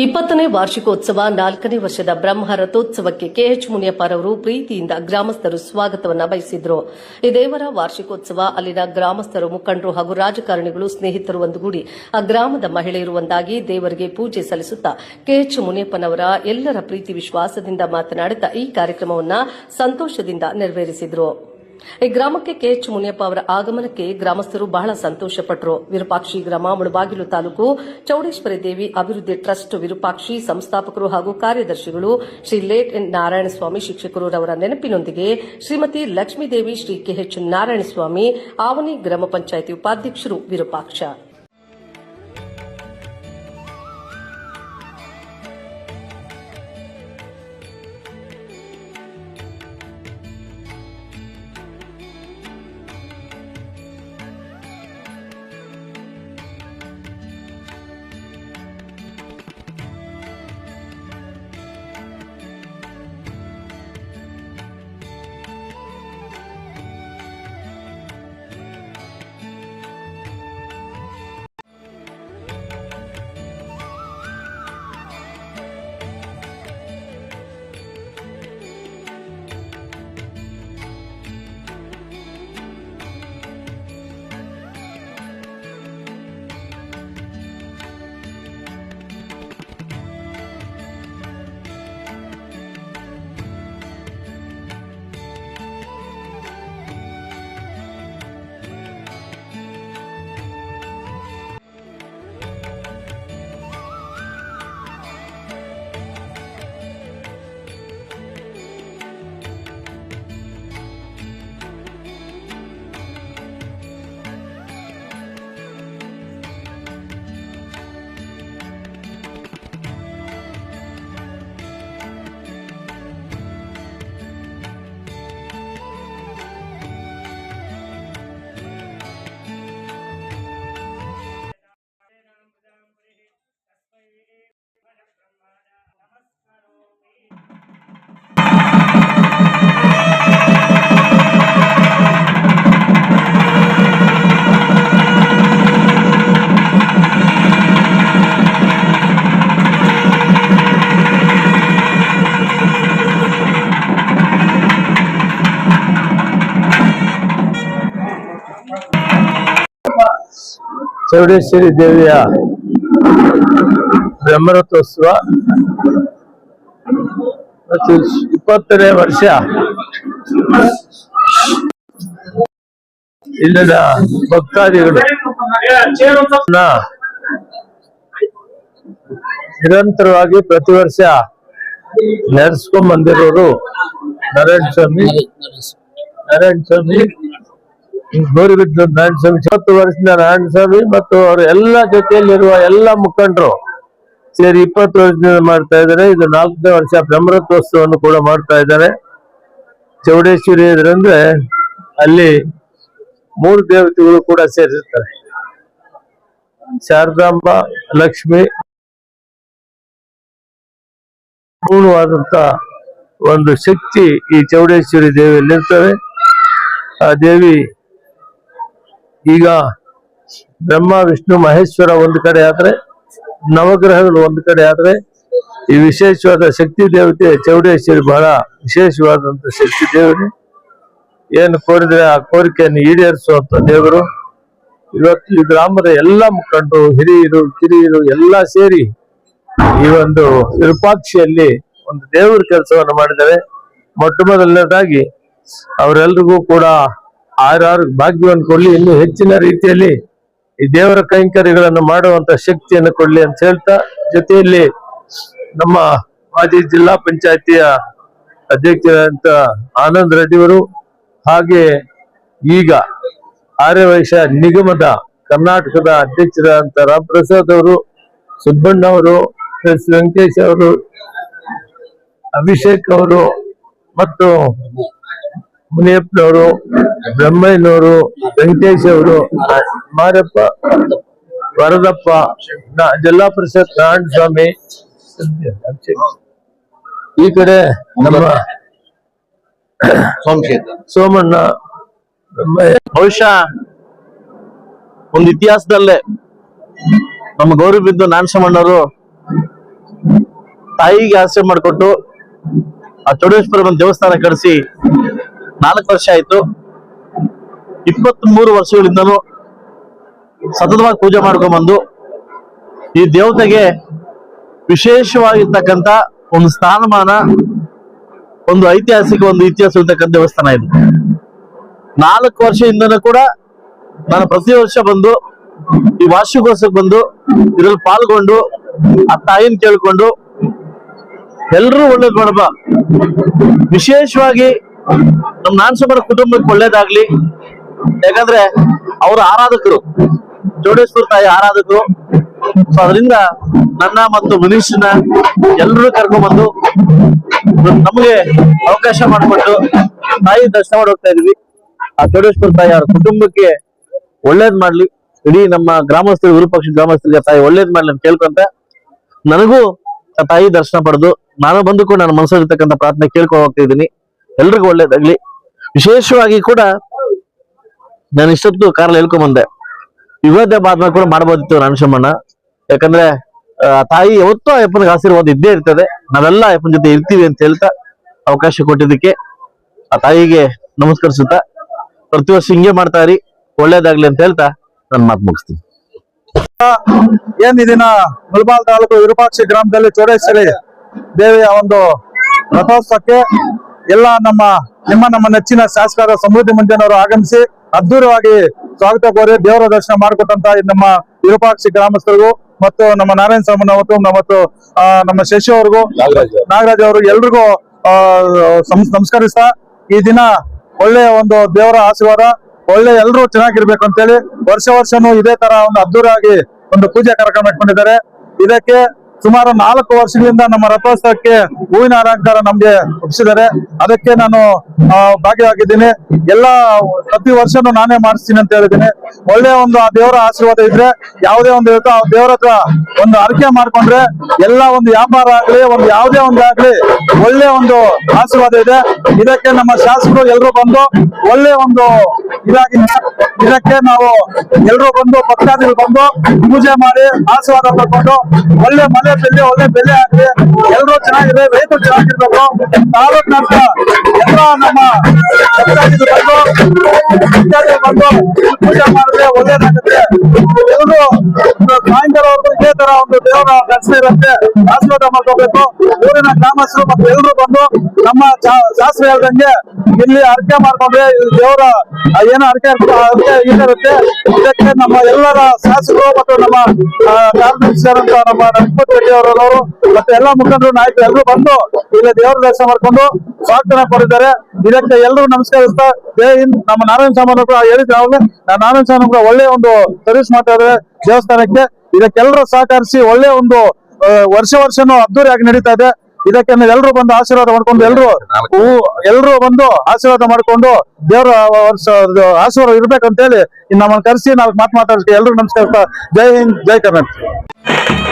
20ನೇ ವಾರ್ಷಿಕೋತ್ಸವ 4ನೇ ವರ್ಷದ ಬ್ರಹ್ಮ ರಥೋತ್ಸವಕ್ಕೆ ಕೆಎಚ್ ಮುನಿಯಪ್ಪರವರು ಪ್ರೀತಿಯಿಂದ ಗ್ರಾಮಸ್ಥರು ಸ್ವಾಗತವನ್ನು ಬಯಸಿದ್ರು. ಈ ದೇವರ ವಾರ್ಷಿಕೋತ್ಸವ ಅಲ್ಲಿನ ಗ್ರಾಮಸ್ಥರು, ಮುಖಂಡರು ಹಾಗೂ ರಾಜಕಾರಣಿಗಳು, ಸ್ನೇಹಿತರು ಒಂದುಗೂಡಿ ಆ ಗ್ರಾಮದ ಮಹಿಳೆಯರು ಒಂದಾಗಿ ದೇವರಿಗೆ ಪೂಜೆ ಸಲ್ಲಿಸುತ್ತಾ ಕೆಎಚ್ ಮುನಿಯಪ್ಪನವರ ಎಲ್ಲರ ಪ್ರೀತಿ ವಿಶ್ವಾಸದಿಂದ ಮಾತನಾಡುತ್ತಾ ಈ ಕಾರ್ಯಕ್ರಮವನ್ನು ಸಂತೋಷದಿಂದ ನೆರವೇರಿಸಿದರು. ಈ ಗ್ರಾಮಕ್ಕೆ ಕೆಎಚ್ ಮುನಿಯಪ್ಪ ಅವರ ಆಗಮನಕ್ಕೆ ಗ್ರಾಮಸ್ಥರು ಬಹಳ ಸಂತೋಷಪಟ್ಟರು. ವಿರೂಪಾಕ್ಷಿ ಗ್ರಾಮ, ಮುಳಬಾಗಿಲು ತಾಲೂಕು, ಚೌಡೇಶ್ವರಿ ದೇವಿ ಅಭಿವೃದ್ಧಿ ಟ್ರಸ್ಟ್ ವಿರೂಪಾಕ್ಷಿ ಸಂಸ್ಥಾಪಕರು ಹಾಗೂ ಕಾರ್ಯದರ್ಶಿಗಳು ಶ್ರೀ ಲೇಟ್ ಎನ್ ನಾರಾಯಣಸ್ವಾಮಿ ಶಿಕ್ಷಕರು ರವರ ನೆನಪಿನೊಂದಿಗೆ ಶ್ರೀಮತಿ ಲಕ್ಷ್ಮೀದೇವಿ, ಶ್ರೀ ಕೆಎಚ್ ನಾರಾಯಣಸ್ವಾಮಿ, ಆವನಿ ಗ್ರಾಮ ಪಂಚಾಯಿತಿ ಉಪಾಧ್ಯಕ್ಷರು ವಿರೂಪಾಕ್ಷ. ಚೌಡೇಶ್ವರಿ ದೇವಿಯ ಬ್ರಹ್ಮರಥೋತ್ಸವ ಮತ್ತು 20ನೇ ವರ್ಷ ಇಲ್ಲಿನ ಭಕ್ತಾದಿಗಳು ನಿರಂತರವಾಗಿ ಪ್ರತಿ ವರ್ಷ ನಡೆಸ್ಕೊಂಡ್ ಬಂದಿರೋರು ನಾರಾಯಣ ಸ್ವಾಮಿ ಗೌರಿಬಿದ್ದು ನಾರಾಯಣ ಸ್ವಾಮಿ, 20 ವರ್ಷದಿಂದ ನಾರಾಯಣ ಸ್ವಾಮಿ ಮತ್ತು ಅವರ ಎಲ್ಲ ಜೊತೆಯಲ್ಲಿರುವ ಎಲ್ಲ ಮುಖಂಡರು ಸೇರಿ 20 ವರ್ಷದಿಂದ ಮಾಡ್ತಾ ಇದ್ದಾರೆ. ಇದು 4ನೇ ವರ್ಷ ಬ್ರಹ್ಮರಥೋತ್ಸವವನ್ನು ಕೂಡ ಮಾಡ್ತಾ ಇದ್ದಾರೆ. ಚೌಡೇಶ್ವರಿ ಅಂದ್ರೆ ಅಲ್ಲಿ 3 ದೇವತೆಗಳು ಕೂಡ ಸೇರಿರ್ತಾರೆ. ಶಾರದಾಂಬ, ಲಕ್ಷ್ಮಿ, ಪೂರ್ಣವಾದಂತ ಒಂದು ಶಕ್ತಿ ಈ ಚೌಡೇಶ್ವರಿ ದೇವಿಯಲ್ಲಿರ್ತವೆ. ಆ ದೇವಿ ಈಗ ಬ್ರಹ್ಮ, ವಿಷ್ಣು, ಮಹೇಶ್ವರ ಒಂದು ಕಡೆ ಆದ್ರೆ, ನವಗ್ರಹಗಳು ಒಂದು ಕಡೆ ಆದ್ರೆ, ಈ ವಿಶೇಷವಾದ ಶಕ್ತಿ ದೇವತೆ ಚೌಡೇಶ್ವರಿ ಬಹಳ ವಿಶೇಷವಾದಂತ ಶಕ್ತಿ ದೇವತೆ. ಏನು ಕೋರಿದ್ರೆ ಆ ಕೋರಿಕೆಯನ್ನು ಈಡೇರಿಸುವಂತ ದೇವರು. ಇವತ್ತು ಈ ಗ್ರಾಮದ ಎಲ್ಲ ಮುಖಂಡರು, ಹಿರಿಯರು, ಕಿರಿಯರು ಎಲ್ಲ ಸೇರಿ ಈ ಒಂದು ವಿರೂಪಾಕ್ಷಿಯಲ್ಲಿ ಒಂದು ದೇವರ ಕೆಲಸವನ್ನು ಮಾಡಿದ್ದಾರೆ. ಮೊಟ್ಟ ಮೊದಲನೇದಾಗಿ ಅವರೆಲ್ರಿಗೂ ಕೂಡ ಆರು ಭಾಗ್ಯವನ್ನು ಕೊಡ್ಲಿ, ಇನ್ನೂ ಹೆಚ್ಚಿನ ರೀತಿಯಲ್ಲಿ ಈ ದೇವರ ಕೈಂಕರ್ಯಗಳನ್ನು ಮಾಡುವಂತ ಶಕ್ತಿಯನ್ನು ಕೊಡ್ಲಿ ಅಂತ ಹೇಳ್ತಾ, ಜೊತೆಯಲ್ಲಿ ನಮ್ಮ ಮಾಜಿ ಜಿಲ್ಲಾ ಪಂಚಾಯತಿಯ ಅಧ್ಯಕ್ಷರಾದಂತ ಆನಂದ್ ರೆಡ್ಡಿಯವರು, ಹಾಗೆ ಈಗ ಆರ್ಯವೈಶ್ಯ ನಿಗಮದ ಕರ್ನಾಟಕದ ಅಧ್ಯಕ್ಷರಾದಂತ ರಾಮ್ ಪ್ರಸಾದ್ ಅವರು, ಸುಬ್ಬಣ್ಣ ಅವರು, ಎಸ್ ವೆಂಕಟೇಶ್ ಅವರು, ಅಭಿಷೇಕ್ ಅವರು ಮತ್ತು ಮುನಿಯಪ್ಪನವರು, ಬ್ರಹ್ಮಯ್ಯನವರು, ವೆಂಕಟೇಶ್ ಅವರು, ಮಾರಪ್ಪ, ವರದಪ್ಪ, ಜಿಲ್ಲಾ ಪರಿಷತ್ ನಾರಾಯಣ ಸ್ವಾಮಿ, ಈ ಕಡೆ ನಮ್ಮ ಸೋಮಣ್ಣ. ಬಹುಶಃ ಒಂದು ಇತಿಹಾಸದಲ್ಲೇ ನಮ್ಮ ಗೌರಿಬಿದ್ದು ನಾರಾಯಣಸ್ವಾಮಣ್ಣವರು ತಾಯಿಗೆ ಆಶ್ರಯ ಮಾಡಿಕೊಟ್ಟು ಆ ಚೌಡೇಶ್ವರ ದೇವಸ್ಥಾನ ಕಳಿಸಿ 4 ವರ್ಷ ಆಯ್ತು. 23 ವರ್ಷಗಳಿಂದನೂ ಸತತವಾಗಿ ಪೂಜೆ ಮಾಡ್ಕೊಂಡ್ಬಂದು ಈ ದೇವತೆಗೆ ವಿಶೇಷವಾಗಿರ್ತಕ್ಕಂಥ ಒಂದು ಸ್ಥಾನಮಾನ, ಒಂದು ಐತಿಹಾಸಿಕ ಒಂದು ಇತಿಹಾಸ ಇರ್ತಕ್ಕಂಥ ದೇವಸ್ಥಾನ ಇದು. 4 ವರ್ಷದಿಂದನೂ ಕೂಡ ನಾನು ಪ್ರತಿ ವರ್ಷ ಬಂದು ಈ ವಾರ್ಷಿಕೋತ್ಸವಕ್ಕೆ ಬಂದು ಇದ್ರಲ್ಲಿ ಪಾಲ್ಗೊಂಡು ಆ ತಾಯಿನ ಕೇಳ್ಕೊಂಡು ಎಲ್ರೂ ಒಳ್ಳೇದ್ ಮಾಡಬ. ವಿಶೇಷವಾಗಿ ನಮ್ ನಾನ್ಸಮರ ಕುಟುಂಬಕ್ಕೆ ಒಳ್ಳೇದಾಗ್ಲಿ. ಯಾಕಂದ್ರೆ ಅವರ ಆರಾಧಕರು, ಚೌಡೇಶ್ವರ ತಾಯಿ ಆರಾಧಕರು. ಸೊ ಅದರಿಂದ ನನ್ನ ಮತ್ತು ಮನುಷ್ಯನ ಎಲ್ಲರೂ ಕರ್ಕೊಂಡ್ಬಂದು ನಮಗೆ ಅವಕಾಶ ಮಾಡಿಕೊಟ್ಟು ತಾಯಿ ದರ್ಶನ ಮಾಡಿ ಹೋಗ್ತಾ ಇದೀವಿ. ಆ ಚೌಡೇಶ್ವರ ತಾಯಿ ಅವರ ಕುಟುಂಬಕ್ಕೆ ಒಳ್ಳೇದ್ ಮಾಡ್ಲಿ, ಇಡೀ ನಮ್ಮ ಗ್ರಾಮಸ್ಥರು, ವಿರೂಪಾಕ್ಷ ಗ್ರಾಮಸ್ಥರಿಗೆ ತಾಯಿ ಒಳ್ಳೇದ್ ಮಾಡ್ಲಿ ಅಂತ ಕೇಳ್ಕೊಂತ, ನನಗೂ ಆ ತಾಯಿ ದರ್ಶನ ಪಡೆದು ನಾನು ಬಂದುಕೊಂಡು ನನ್ನ ಮನಸ್ಸಲ್ಲಿರ್ತಕ್ಕಂಥ ಪ್ರಾರ್ಥನೆ ಕೇಳ್ಕೊಂಡು ಹೋಗ್ತಾ ಇದ್ದೀನಿ. ಎಲ್ರಿಗೂ ಒಳ್ಳೇದಾಗ್ಲಿ. ವಿಶೇಷವಾಗಿ ಕೂಡ ನಾನು ಇಷ್ಟೊತ್ತು ಕಾರಲ್ಲಿ ಹೇಳ್ಕೊಂಡ್ ಬಂದೆ, ಯುಗಾದಿ ಬಾದ್ಮೇಲೆ ಕೂಡ ಮಾಡ್ಬೋದಿತ್ತು ನಾನಶಮಣ್ಣ. ಯಾಕಂದ್ರೆ ತಾಯಿ ಯಾವತ್ತೂ ಅಯ್ಯಪ್ಪನಿಗೆ ಆಶೀರ್ವಾದ ಇದ್ದೇ ಇರ್ತದೆ. ನಾವೆಲ್ಲ ಅಯ್ಯಪ್ಪನ ಜೊತೆ ಇರ್ತೀವಿ ಅಂತ ಹೇಳ್ತಾ ಅವಕಾಶ ಕೊಟ್ಟಿದ್ದಕ್ಕೆ ಆ ತಾಯಿಗೆ ನಮಸ್ಕರಿಸುತ್ತಾ, ಪ್ರತಿ ವರ್ಷ ಹಿಂಗೆ ಮಾಡ್ತಾ ಇರಿ, ಒಳ್ಳೇದಾಗ್ಲಿ ಅಂತ ಹೇಳ್ತಾ ನನ್ನ ಮಾತು ಮುಗಿಸ್ತೀನಿ. ಏನ್ ಇದನ್ನ ಮುಳಬಾಲ್ ತಾಲೂಕು ವಿರೂಪಾಕ್ಷಿ ಗ್ರಾಮದಲ್ಲಿ ಚೌಡೇಶ್ವರಿ ದೇವಿಯ ಒಂದು ರಥೋತ್ಸವಕ್ಕೆ ಎಲ್ಲ ನಮ್ಮ ನೆಚ್ಚಿನ ಶಾಸಕರ ಸಮೃದ್ಧಿ ಮಂಜನವರು ಆಗಮಿಸಿ ಅದ್ದೂರವಾಗಿ ಸ್ವಾಗತ ಕೋರಿ ದೇವರ ದರ್ಶನ ಮಾಡಿಕೊಟ್ಟಂತ ನಮ್ಮ ವಿರೂಪಾಕ್ಷಿ ಗ್ರಾಮಸ್ಥರಿಗೂ ಮತ್ತು ನಮ್ಮ ನಾರಾಯಣ ಸ್ವಾಮಿ ಮತ್ತು ನಮ್ಮ ಶಶಿ ಅವ್ರಿಗೂ, ನಾಗರಾಜ್ ಅವರು ಎಲ್ರಿಗೂ ನಮಸ್ಕರಿಸ್ತಾ, ಈ ದಿನ ಒಳ್ಳೆಯ ಒಂದು ದೇವರ ಆಶೀರ್ವಾದ, ಒಳ್ಳೆ ಎಲ್ರೂ ಚೆನ್ನಾಗಿರ್ಬೇಕು ಅಂತೇಳಿ ವರ್ಷನೂ ಇದೇ ತರ ಒಂದು ಅದ್ದೂರಾಗಿ ಒಂದು ಪೂಜೆ ಕಾರ್ಯಕ್ರಮ ಇಟ್ಕೊಂಡಿದ್ದಾರೆ. ಇದಕ್ಕೆ ಸುಮಾರು 4 ವರ್ಷಗಳಿಂದ ನಮ್ಮ ರಥೋತ್ಸವಕ್ಕೆ ಹೂವಿನ ಅಲಂಕಾರ ನಮ್ಗೆ ಒಪ್ಪಿಸಿದ್ದಾರೆ. ಅದಕ್ಕೆ ನಾನು ಭಾಗಿಯಾಗಿದ್ದೀನಿ. ಪ್ರತಿ ವರ್ಷನೂ ನಾನೇ ಮಾಡಿಸ್ತೀನಿ ಅಂತ ಹೇಳಿದ್ದೀನಿ. ಒಳ್ಳೆಯ ಒಂದು ಆ ದೇವರ ಆಶೀರ್ವಾದ ಇದ್ರೆ ಯಾವುದೇ ಒಂದು ಇರುತ್ತೋ ಆ ದೇವರ ಹತ್ರ ಒಂದು ಅರ್ಕೆ ಮಾಡ್ಕೊಂಡ್ರೆ ಎಲ್ಲ ಒಂದು ವ್ಯಾಪಾರ ಆಗ್ಲಿ, ಒಂದು ಯಾವುದೇ ಒಂದು ಆಗ್ಲಿ ಒಳ್ಳೆ ಒಂದು ಆಶೀರ್ವಾದ ಇದೆ. ಇದಕ್ಕೆ ನಮ್ಮ ಶಾಸಕರು ಎಲ್ಲರೂ ಬಂದು ಒಳ್ಳೆ ಒಂದು ಇದಕ್ಕೆ ನಾವು ಎಲ್ಲರೂ ಬಂದು ಭಕ್ತಾದಿಗಳು ಬಂದು ಪೂಜೆ ಮಾಡಿ ಆಶೀರ್ವಾದ ಪಡ್ಕೊಂಡು ಒಳ್ಳೆ ಒಳ್ಳೆ ಬೆಲೆ ಆಗ್ಲಿ, ಎಲ್ಲರೂ ಚೆನ್ನಾಗಿದೆ, ರೈತರು ಚೆನ್ನಾಗಿರ್ಬೇಕು. ತಾಲೂಕಿನಾದ್ಯಂತ ಎಲ್ಲ ನಮ್ಮ ಬಂದು ಪೂಜೆ ಮಾಡಿದ್ರೆ ಒಳ್ಳೇದಾಗುತ್ತೆ. ಎಲ್ಲರೂ ಸಾಯಂಕಾಲವರೆಗೂ ಇದೇ ತರ ಒಂದು ದೇವರ ದರ್ಶನ ಇರುತ್ತೆ, ಆಶೀರ್ವಾದ ಮಾಡ್ಕೋಬೇಕು. ಊರಿನ ಗ್ರಾಮಸ್ಥರು ಮತ್ತು ಎಲ್ಲರೂ ಬಂದು ನಮ್ಮ ಶಾಸ್ತ್ರ ಹೇಳ್ದಂಗೆ ಇಲ್ಲಿ ಅರ್ಕೆ ಮಾಡ್ಕೊಂಡ್ರೆ ದೇವರ ಏನು ಅರ್ಕೆ ಇರುತ್ತೆ. ಇದಕ್ಕೆ ನಮ್ಮ ಎಲ್ಲರ ಶಾಸಕರು ಮತ್ತು ನಮ್ಮ ಕಾರ್ಮಿಕರಂತ ನಮ್ಮ ರಂಗಪತ್ ರೆಡ್ಡಿ ಅವರವರು ಮತ್ತೆ ಎಲ್ಲಾ ಮುಖಂಡರು, ನಾಯಕರು ಎಲ್ಲರೂ ಬಂದು ಇಲ್ಲಿ ದೇವರ ದರ್ಶನ ಮಾಡ್ಕೊಂಡು ಸ್ವಾಗತ ಕೊಟ್ಟಿದ್ದಾರೆ. ಇದಕ್ಕೆ ಎಲ್ಲರೂ ನಮಸ್ಕರಿಸ್ತಾ, ಜೈ ಹಿಂದ್. ನಮ್ಮ ನಾರಾಯಣ ಸ್ವಾಮಿ ಕೂಡ ಹೇಳಿದ್ರೆ ಅವಾಗ ನಾರಾಯಣ ಸ್ವಾಮಿ ಕೂಡ ಒಳ್ಳೆ ಒಂದು ಸರ್ವಿಸ್ ಮಾಡ್ತಾ ಇದ್ದಾರೆ ದೇವಸ್ಥಾನಕ್ಕೆ. ಇದಕ್ಕೆಲ್ಲರೂ ಸಹಕರಿಸಿ ಒಳ್ಳೆ ಒಂದು ವರ್ಷನೂ ಅದ್ದೂರಿಯಾಗಿ ನಡೀತಾ ಇದೆ. ಇದಕ್ಕೆ ಎಲ್ಲರೂ ಬಂದು ಆಶೀರ್ವಾದ ಮಾಡ್ಕೊಂಡು ಎಲ್ಲರೂ ಬಂದು ಆಶೀರ್ವಾದ ಮಾಡ್ಕೊಂಡು ದೇವರ ಆಶೀರ್ವಾದ ಇರ್ಬೇಕಂತ ಹೇಳಿ ನಮ್ಮನ್ನು ಕರೆಸಿ ನಾವು ಮಾತಾಡೋದಕ್ಕೆ ಎಲ್ಲರೂ ನಮಸ್ಕರಿಸ್ತಾ, ಜೈ ಹಿಂದ್, ಜೈ ಕರ್ನಾಟಕ.